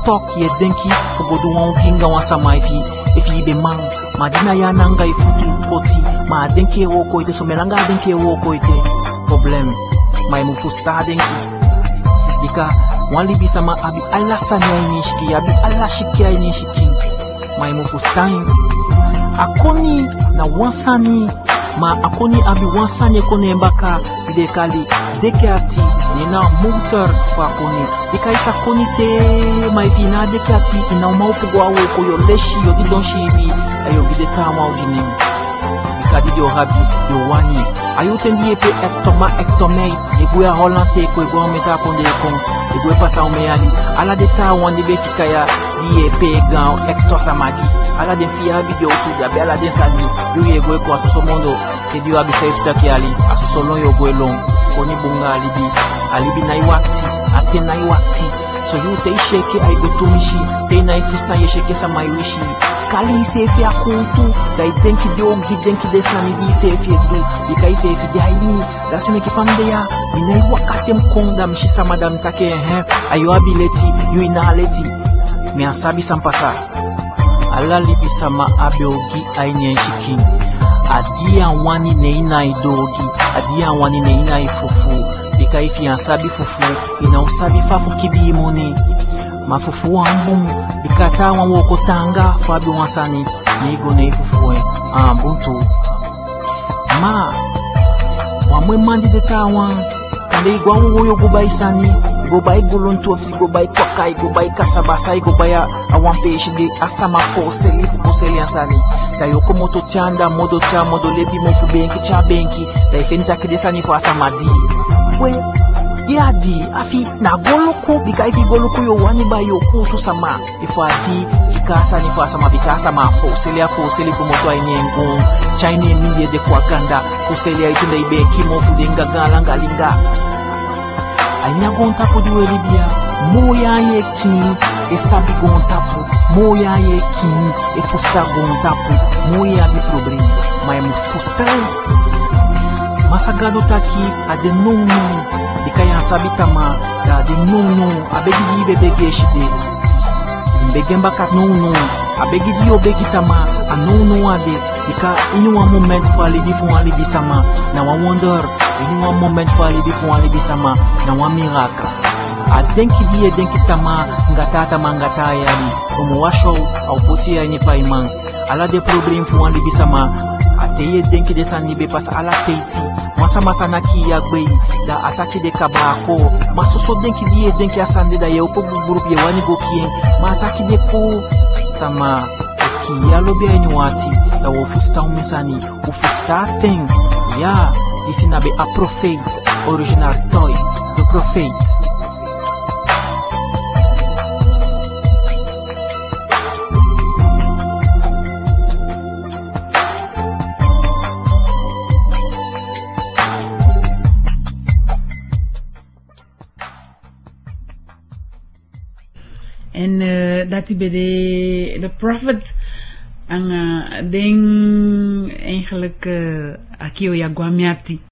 talk ye denki fogodu wan kinga wan sama if he be man madina ya nanga ifutu poti ma denki wo koite so melanga denki wo koite problem mai mu fusta denki dika wan libi sama abi Allah sanya ini shiki abi Allah shiki ini shiki mai mu fusta akoni na wansani ma akoni abi wansani kone mbaka bide kali dekati nina motor kwa koni dikaisa koni te mai fina dekati ina umaupu gwa woko yo leshi yo gidon shibi ayo gide tama ujini dikadi yo habi yo wani ayo tendi epe ektome egwe a holante ko egwe ometa konde kon egwe pasa umeali ala de ta wandi be fikaya di epe gan ekto samadi ala de fia video tu da bela de sadi yo egwe ko aso mondo te dio abi faifta ki ali aso solon yo gwe long koni bunga alibi na iwakti ate na iwakti so you te shake ai betumishi te na ifusta ye shake sama iwishi kali sefi akuntu da idenki dio gidenki desna mi di sefi du dikai sefi daini da teme ki famde ya ina iwakati mkonda mshisa madam take ayo abileti yu inaleti mi asabi sampasa ala libi sama abeogi aini shikin adia wani neina idogi adia wani neina ifufu dika ifi ansabi fufu ina usabi fafu kibi moni mafufu wambum dika tawa woko tanga fabi wansani nigo ne ifufu buntu ma wamwe mandi de tawa kande igwa woyo gubai sani gobai guluntu fi gobai kwakai gobai kasabasa gobaya awampe shide asama poseli ansani da yoko moto chanda modo cha modo lepi mofu benki cha benki da ifenta kidesani kwa samadi we yadi afi na goloko bika ifi goloko yo wani ba yo kutu sama ifati fikasa ni kwa sama fikasa ma poseli ko moto ainyengo chine minde de kwa kanda poseli aitinda ibeki mofu denga galanga linga anya gontapo diwe libia moya yeki esabi gontapo moya yeki efusta gontapo moya bi problem mai mu fusta masagado taki ade nunu dikaya sabitama da de nunu abegi dibe begeshide mbegemba kat nunu abegi dio begitama anunu ade dika inu wa moment fali di fu ali bisama na wa wonder inu wa moment fali di fu ali bisama na wa miracle adenki die denki tama ngata mangata yali umuwasho au posia ni paiman ala de problem fu ali bisama ateye denki de sanibe pas ala teiti masama sana ki yagbe da ataki de kabako masoso denki die denki asande da yeopo group ye wani go kien ma ataki de ko sama ki yalo be ni wati da wo fusta umesani ufusta thing ya isina be a prophet original toy the prophet en dati bij de prophet ang ding eigenlijk akio ya gwamiati